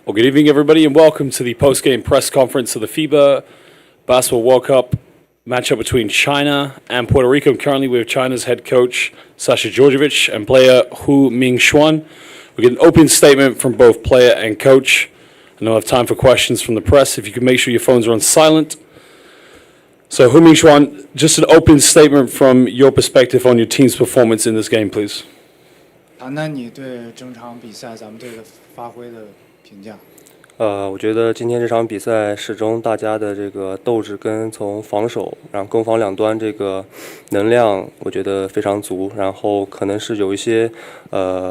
Well, good evening, everybody, and welcome to the post-game press conference of the FIBA Basketball World Cup matchup between China and Puerto Rico. Currently, we have China's head coach, Sasha Djordjevic, and player Hu Mingxuan. We get an opening statement from both player and coach, and we'll have time for questions from the press. If you can make sure your phones are on silent. So, Hu Mingxuan, just an opening statement from your perspective on your team's performance in this game, please. 谈谈你对整场比赛咱们队的发挥的评价。我觉得今天这场比赛始终大家的这个斗志跟从防守，然后攻防两端这个能量，我觉得非常足。然后可能是有一些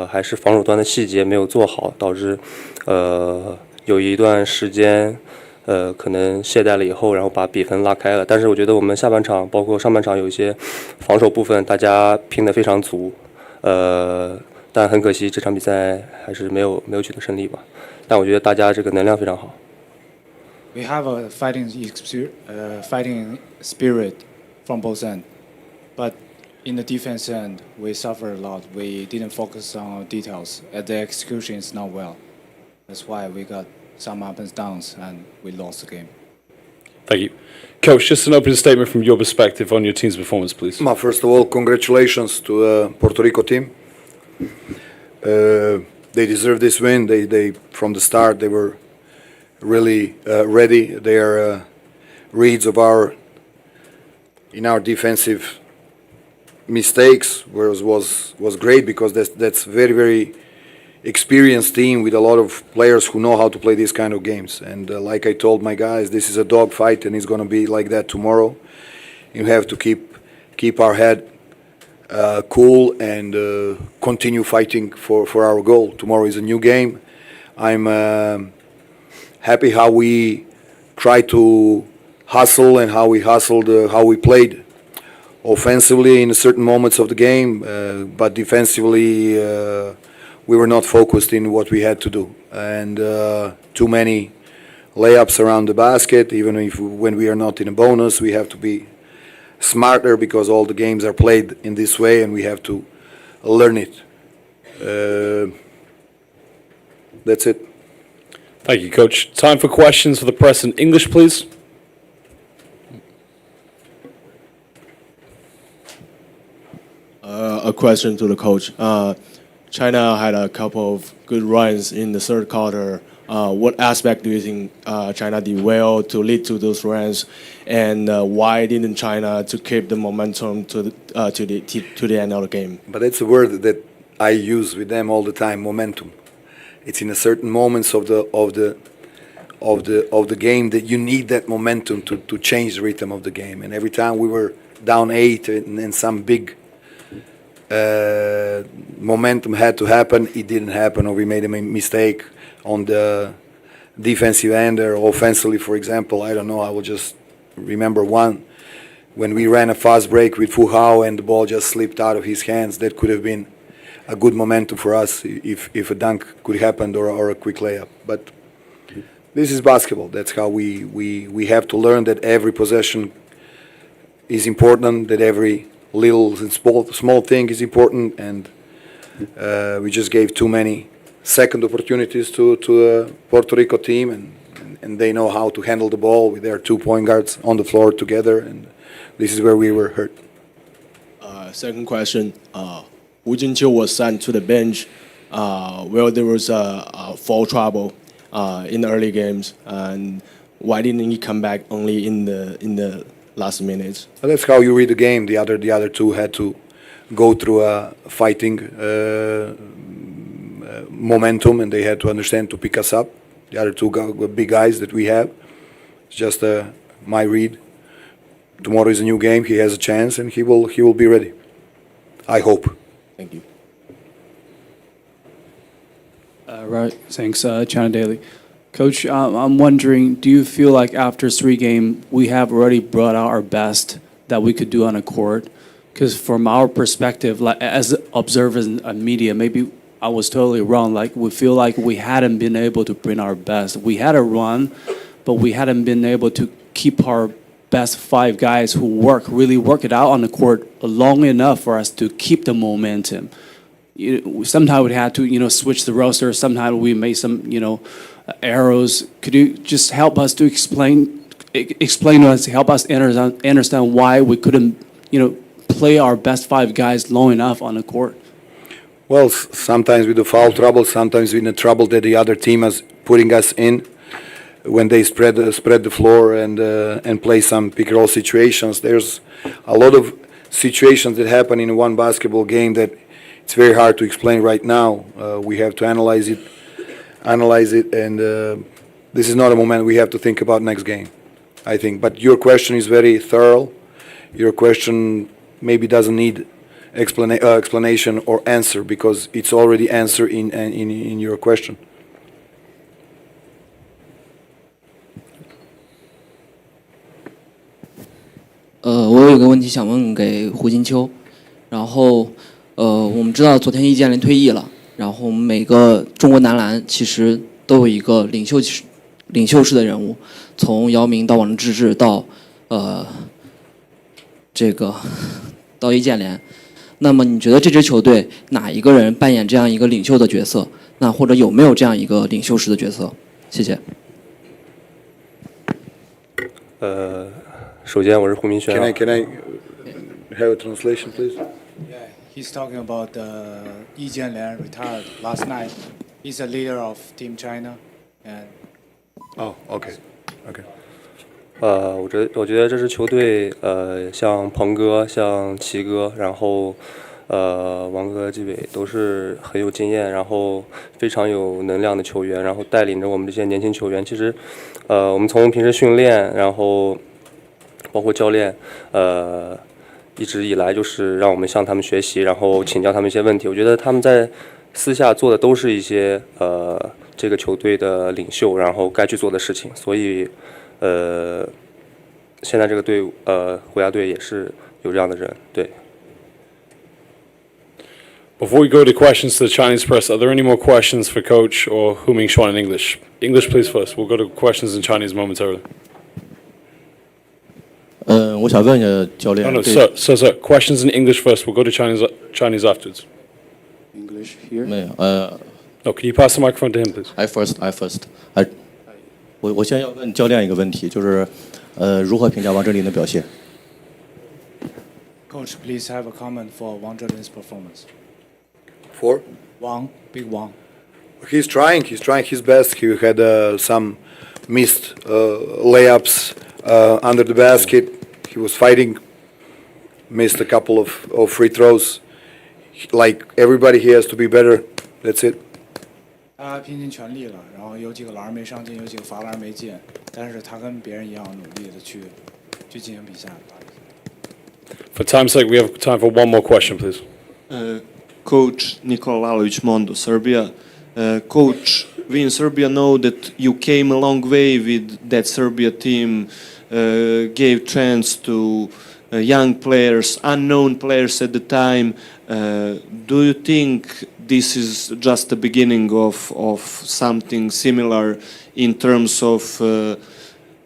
还是防守端的细节没有做好，导致有一段时间可能懈怠了以后，然后把比分拉开了。但是我觉得我们下半场包括上半场有一些防守部分，大家拼得非常足。但很可惜这场比赛还是没有取得胜利吧。但我觉得大家这个能量非常好。We have a fighting spirit from both ends, but in the defense end, we suffer a lot. We didn't focus on details, and the execution is not well. That's why we got some ups and downs, and we lost the game. Thank you. Coach, just an opening statement from your perspective on your team's performance, please. First of all, congratulations to the Puerto Rico team. They deserve this win. They from the start they were really ready. Their reads of our defensive mistakes was great because that's very experienced team with a lot of players who know how to play these kind of games. And like I told my guys, this is a dog fight, and it's going to be like that tomorrow. You have to keep our head cool and continue fighting for our goal. Tomorrow is a new game. I'm happy how we try to hustle and how we hustled, how we played offensively in certain moments of the game, but defensively we were not focused in what we had to do, and too many layups around the basket. Even when we are not in a bonus, we have to be smarter because all the games are played in this way and we have to learn it. That's it. Thank you, Coach. Time for questions for the press in English, please. A question to the coach. China had a couple of good runs in the third quarter. What aspect do you think China did well to lead to those runs, and why didn't China to keep the momentum to the end of the game? But that's a word that I use with them all the time. Momentum. It's in a certain moments of the game that you need that momentum to change the rhythm of the game. And every time we were down 8 and some big momentum had to happen, it didn't happen, or we made a mistake on the defensive end or offensively, for example. I don't know, I will just remember one when we ran a fast break with Fu Hao and the ball just slipped out of his hands. That could have been a good momentum for us if a dunk could happen or a quick layup. But this is basketball. That's how we have to learn that every possession is important, that every little and small thing is important, and we just gave too many second opportunities to a Puerto Rico team, and they know how to handle the ball with their 2 point guards on the floor together, and this is where we were hurt. Second question. Wu Jinqiu was sent to the bench where there was foul trouble in the early games, and why didn't he come back only in the last minutes? Well, that's how you read the game. The other two had to go through a fighting momentum, and they had to understand to pick us up. The other two big guys that we have. It's just my read. Tomorrow is a new game. He has a chance, and he will be ready. I hope. Thank you. Right. Thanks, China Daily. Coach, I'm wondering, do you feel like after 3 games we have already brought out our best that we could do on a court? Because from our perspective, like as observers and media, maybe I was totally wrong. Like we feel like we hadn't been able to bring our best. We had a run, but we hadn't been able to keep our best 5 guys who really work it out on the court long enough for us to keep the momentum. Sometimes we had to, switch the roster. Sometimes we made some, arrows. Could you just help us to explain to us, help us understand why we couldn't, play our best 5 guys long enough on the court? Well, sometimes with the foul trouble, sometimes with the trouble that the other team is putting us in when they spread the floor and play some pick and roll situations. There's a lot of situations that happen in one basketball game that it's very hard to explain right now. We have to analyze it, and this is not a moment we have to think about next game, I think. But your question is very thorough. Your question maybe doesn't need explanation or answer because it's already answered in your question. 我有一个问题想问给胡金秋，然后我们知道昨天易建联退役了，然后我们每个中国男篮其实都有一个领袖式的人物，从姚明到王治郅到到易建联。那么你觉得这支球队哪一个人扮演这样一个领袖的角色？那或者有没有这样一个领袖式的角色？谢谢。首先我是胡明轩。Can I have a translation, please? Yeah, he's talking about Yi Jianlian retired last night. He's a leader of Team China, and Oh, okay. 我觉得这支球队，像鹏哥、像齐哥，然后王哥、季伟都是很有经验，然后非常有能量的球员，然后带领着我们这些年轻球员。其实，我们从平时训练，然后包括教练，一直以来就是让我们向他们学习，然后请教他们一些问题。我觉得他们在私下做的都是一些这个球队的领袖，然后该去做的事情。所以，现在这个队国家队也是有这样的人，对。Before we go to questions to the Chinese press, are there any more questions for Coach or Hu Mingxuan in English? English, please, first. We'll go to questions in Chinese momentarily. 我想问一下教练。No, sir. Questions in English first. We'll go to Chinese afterwards. English here. 没有No, can you pass the microphone to him, please? I first. 我先要问教练一个问题，就是如何评价王哲林的表现 Coach, please have a comment for Wang Zhelin's performance. For? Big Wang. He's trying his best. He had some missed layups under the basket. He was fighting, missed a couple of free throws. Like everybody, he has to be better. That's it. 他拼尽全力了，然后有几个篮没上进，有几个罚篮没进，但是他跟别人一样努力的去进行比赛。For time's sake, we have time for one more question, please. Coach Nikola Lalovic Mondo, Serbia. Coach, we in Serbia know that you came a long way with that Serbia team, gave chance to young players, unknown players at the time. Do you think this is just the beginning of something similar in terms of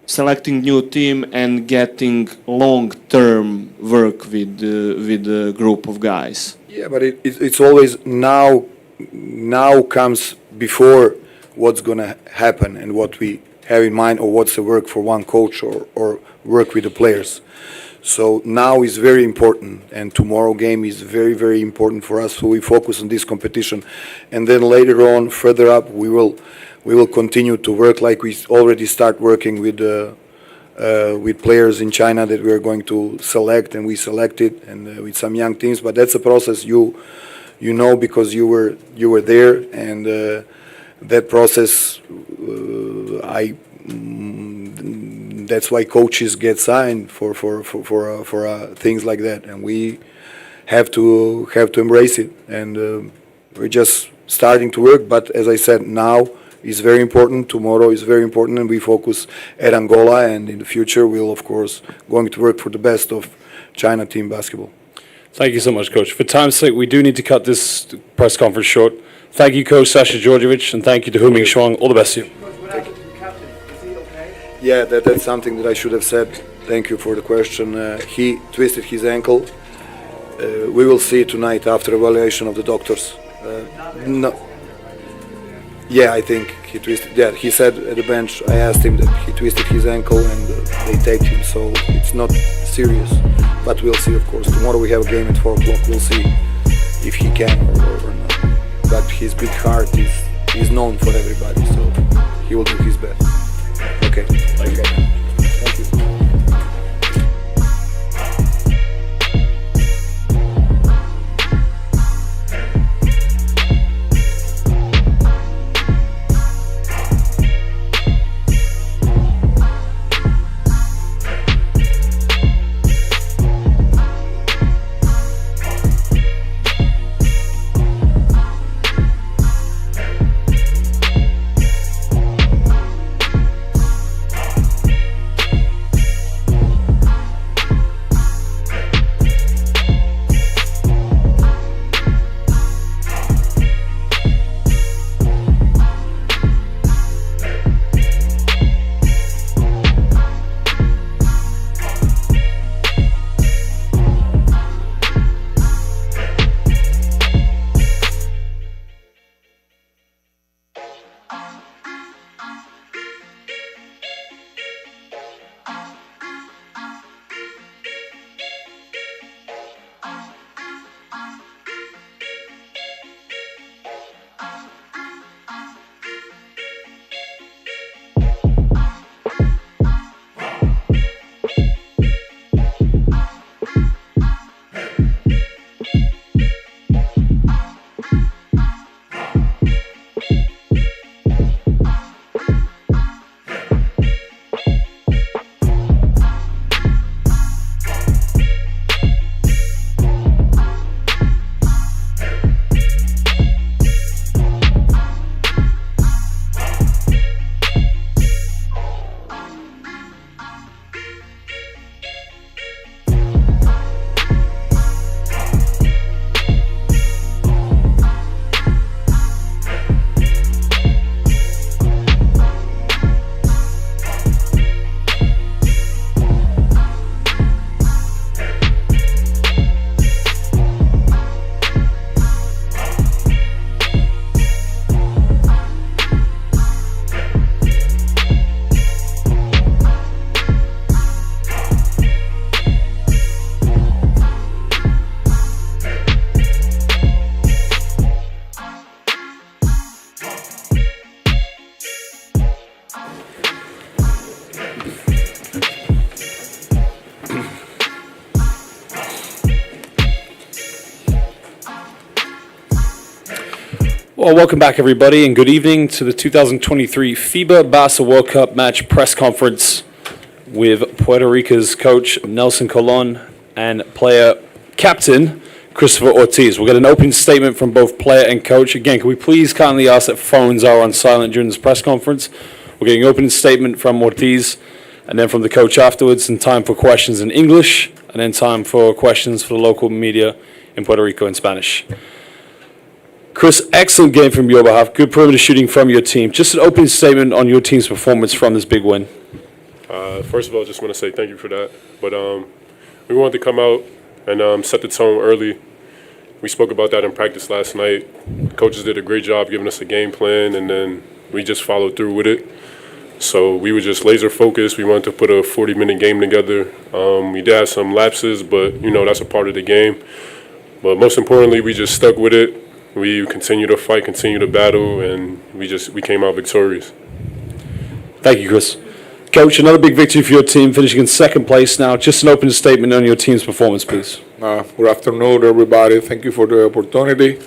selecting new team and getting long-term work with a group of guys? Yeah, but it's always now comes before what's going to happen and what we have in mind or what's the work for one coach or work with the players. So now is very important, and tomorrow game is very, very important for us. So we focus on this competition, and then later on, further up, we will continue to work like we already start working with players in China that we are going to select, and we selected, and with some young teams. But that's a process you know because you were there, and that process that's why coaches get signed for things like that, and we have to embrace it. And we're just starting to work. But as I said, now is very important. Tomorrow is very important, and we focus at Angola. And in the future, we'll of course going to work for the best of China team basketball. Thank you so much, Coach. For time's sake, we do need to cut this press conference short. Thank you, Coach Sasha Djordjevic, and thank you to Hu Mingxuan. All the best to you. Yeah, that's something that I should have said. Thank you for the question. He twisted his ankle. We will see tonight after evaluation of the doctors. No. Yeah, I think he twisted. Yeah, he said at the bench. I asked him that he twisted his ankle and they taped him, so it's not serious. But we'll see, of course. Tomorrow we have a game at 4 o'clock. We'll see if he can or not. But his big heart is known for everybody, so he will do his best. Okay. Thank you. Well, welcome back, everybody, and good evening to the 2023 FIBA Basketball World Cup match press conference with Puerto Rico's coach Nelson Colon and player captain Christopher Ortiz. We'll get an opening statement from both player and coach. Again, can we please kindly ask that phones are on silent during this press conference? We're getting an opening statement from Ortiz, and then from the coach afterwards, and time for questions in English, and then time for questions for the local media in Puerto Rico in Spanish. Chris, excellent game from your behalf. Good perimeter shooting from your team. Just an opening statement on your team's performance from this big win. First of all, just want to say thank you for that. But we wanted to come out and set the tone early. We spoke about that in practice last night. Coaches did a great job giving us a game plan, and then we just followed through with it. So we were just laser focused. We wanted to put a 40-minute game together. We did have some lapses, but, that's a part of the game. But most importantly, we just stuck with it. We continue to fight, continue to battle, and we came out victorious. Thank you, Chris. Coach, another big victory for your team, finishing in second place now. Just an opening statement on your team's performance, please. Good afternoon, everybody. Thank you for the opportunity.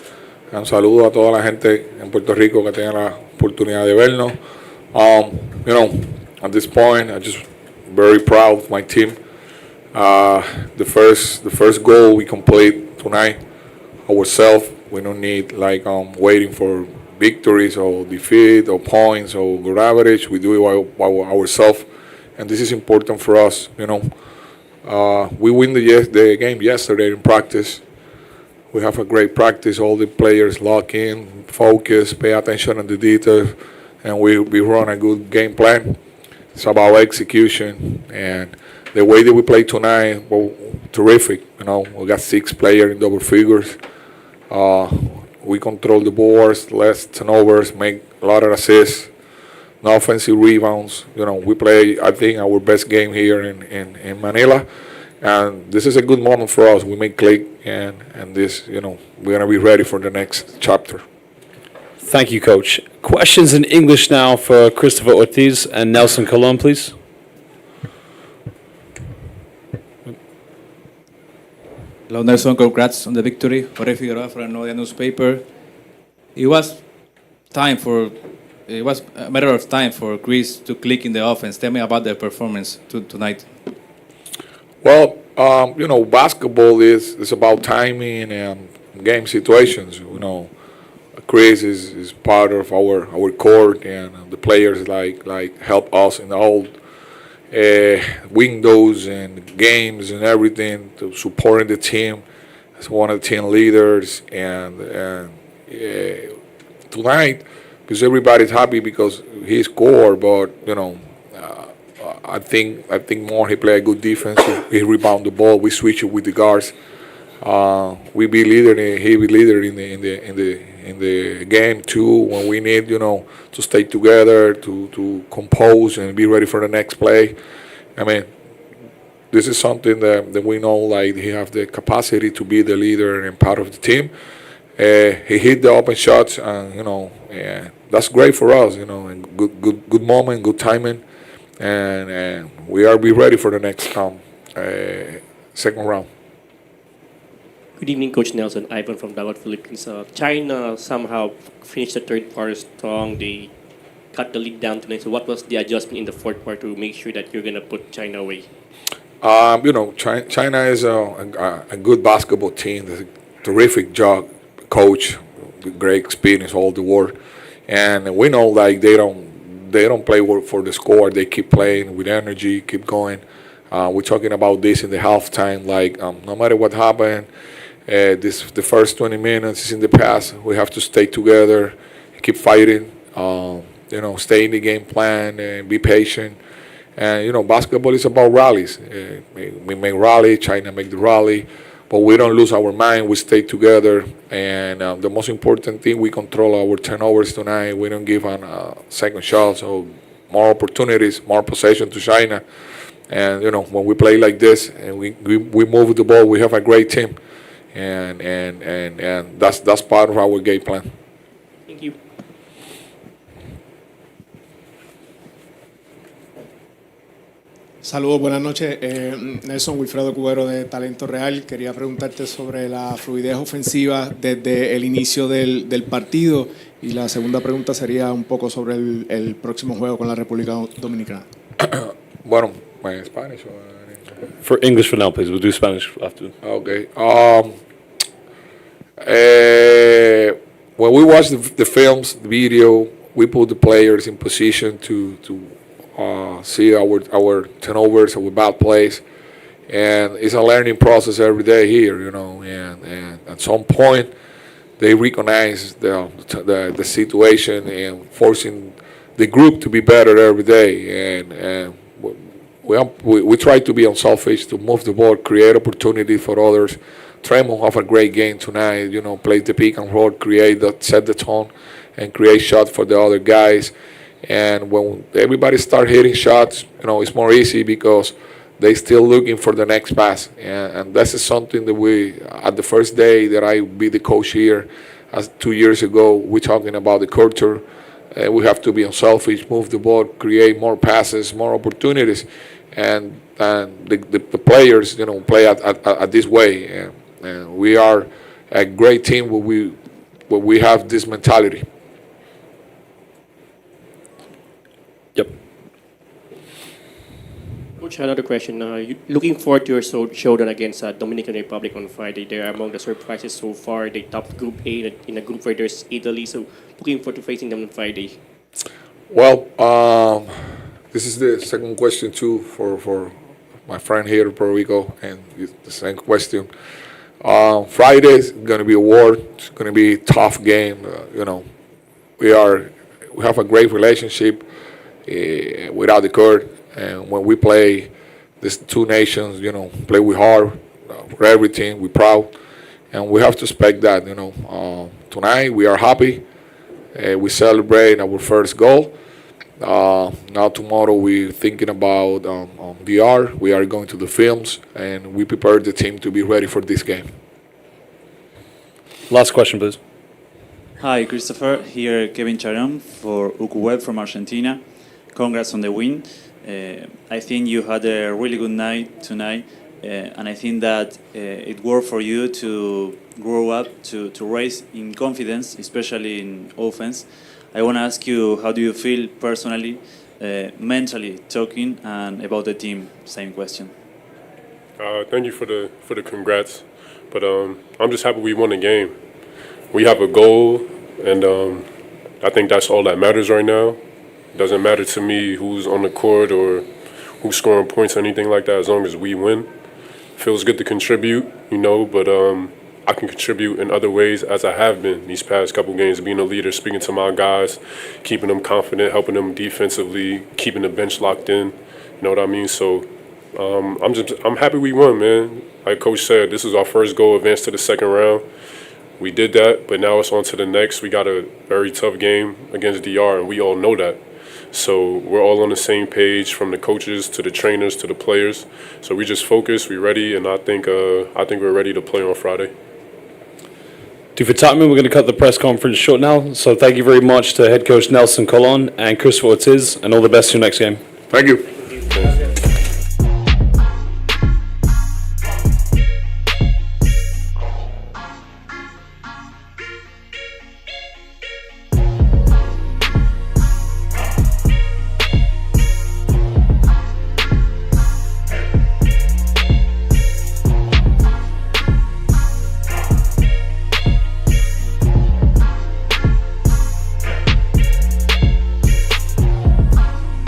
Un saludo a toda la gente en Puerto Rico que tenga la oportunidad de vernos. At this point, I'm just very proud of my team. The first goal we complete tonight ourselves. We don't need waiting for victories or defeat or points or good average. We do it ourselves, and this is important for us. We win the game yesterday in practice. We have a great practice. All the players lock in, focus, pay attention to the details, and we run a good game plan. It's about execution, and the way that we play tonight, well, terrific. We got 6 players in double figures. We control the boards, less turnovers, make a lot of assists, no offensive rebounds. We play, I think, our best game here in Manila. And this is a good moment for us. We make click, and this, we're going to be ready for the next chapter. Thank you, Coach. Questions in English now for Christopher Ortiz and Nelson Colon, please. Hello, Nelson. Congrats on the victory. Jorge Figueroa for Anodia newspaper. It was a matter of time for Greece to click in the offense. Tell me about their performance tonight. Well, basketball is about timing and game situations. Chris is part of our court, and the players like help us in all windows and games and everything, to supporting the team as one of the team leaders. And tonight, because everybody's happy because he scored, but I think more he played good defense. He rebound the ball. We switch it with the guards. We be leader. He be leader in the game too. When we need to stay together, to compose and be ready for the next play. I mean, this is something that we know. Like, he have the capacity to be the leader and part of the team. He hit the open shots, and that's great for us. And good moment, good timing. And we are be ready for the next second round. Good evening, Coach Nelson. Ivan from Davao, Philippines. China somehow finished the third quarter strong. They cut the lead down tonight. So what was the adjustment in the fourth quarter to make sure that you're going to put China away? China is a good basketball team. There's a terrific job, coach, great experience all the world. And we know, like, they don't play for the score. They keep playing with energy, keep going. We're talking about this in the halftime. Like, no matter what happened, the first 20 minutes is in the past. We have to stay together, keep fighting. Stay in the game plan and be patient. And basketball is about rallies. We make rally. China make the rally. But we don't lose our mind. We stay together. And the most important thing, we control our turnovers tonight. We don't give on second shots. So more opportunities, more possession to China. And when we play like this and we move the ball, we have a great team. And that's part of our game plan. Thank you. Saludos, buenas noches. Nelson Wilfredo Cubero de Talento Real. Quería preguntarte sobre la fluidez ofensiva desde el inicio del partido. Y la segunda pregunta sería un poco sobre el próximo juego con la República Dominicana. Bueno, Spanish or For English for now, please. We'll do Spanish after. Okay. When we watch the films, the video, we put the players in position to see our turnovers, our bad plays, and it's a learning process every day here, And at some point, they recognize the situation and forcing the group to be better every day. And we try to be unselfish, to move the ball, create opportunity for others. Tremont have a great game tonight. Play the pick and roll, set the tone, and create shots for the other guys. And when everybody start hitting shots, it's more easy because they still looking for the next pass. And this is something that we, at the first day that I be the coach here, as 2 years ago, we're talking about the culture. We have to be unselfish, move the ball, create more passes, more opportunities. And the players, play at this way. And we are a great team where we have this mentality. Yep. Coach, another question. Looking forward to your showdown against Dominican Republic on Friday. They're among the surprises so far. They topped Group A in a group where there's Italy. So looking forward to facing them on Friday. Well, this is the second question too for my friend here in Puerto Rico, and the same question. Friday is going to be a war. It's going to be a tough game. We have a great relationship without the court, and when we play these two nations, play with heart for everything. We're proud, and we have to expect that. Tonight we are happy. We celebrate our first goal. Now tomorrow we're thinking about VR. We are going to the films, and we prepare the team to be ready for this game. Last question, please. Hi, Christopher. Here, Kevin Charon for UQWeb from Argentina. Congrats on the win. I think you had a really good night tonight, and I think that it worked for you to grow up, to raise in confidence, especially in offense. I want to ask you, how do you feel personally, mentally talking, and about the team? Same question. Thank you for the congrats, but I'm just happy we won the game. We have a goal, and I think that's all that matters right now. It doesn't matter to me who's on the court or who's scoring points or anything like that, as long as we win. Feels good to contribute, but I can contribute in other ways, as I have been these past couple games, being a leader, speaking to my guys, keeping them confident, helping them defensively, keeping the bench locked in. You know what I mean? So I'm happy we won, man. Like Coach said, this is our first goal, advance to the second round. We did that, but now it's on to the next. We got a very tough game against DR, and we all know that. So we're all on the same page, from the coaches to the trainers to the players. So we just focus, we're ready, and I think we're ready to play on Friday. Due for timing, we're going to cut the press conference short now. So thank you very much to head coach Nelson Colon and Chris Ortiz, and all the best in your next game. Thank you.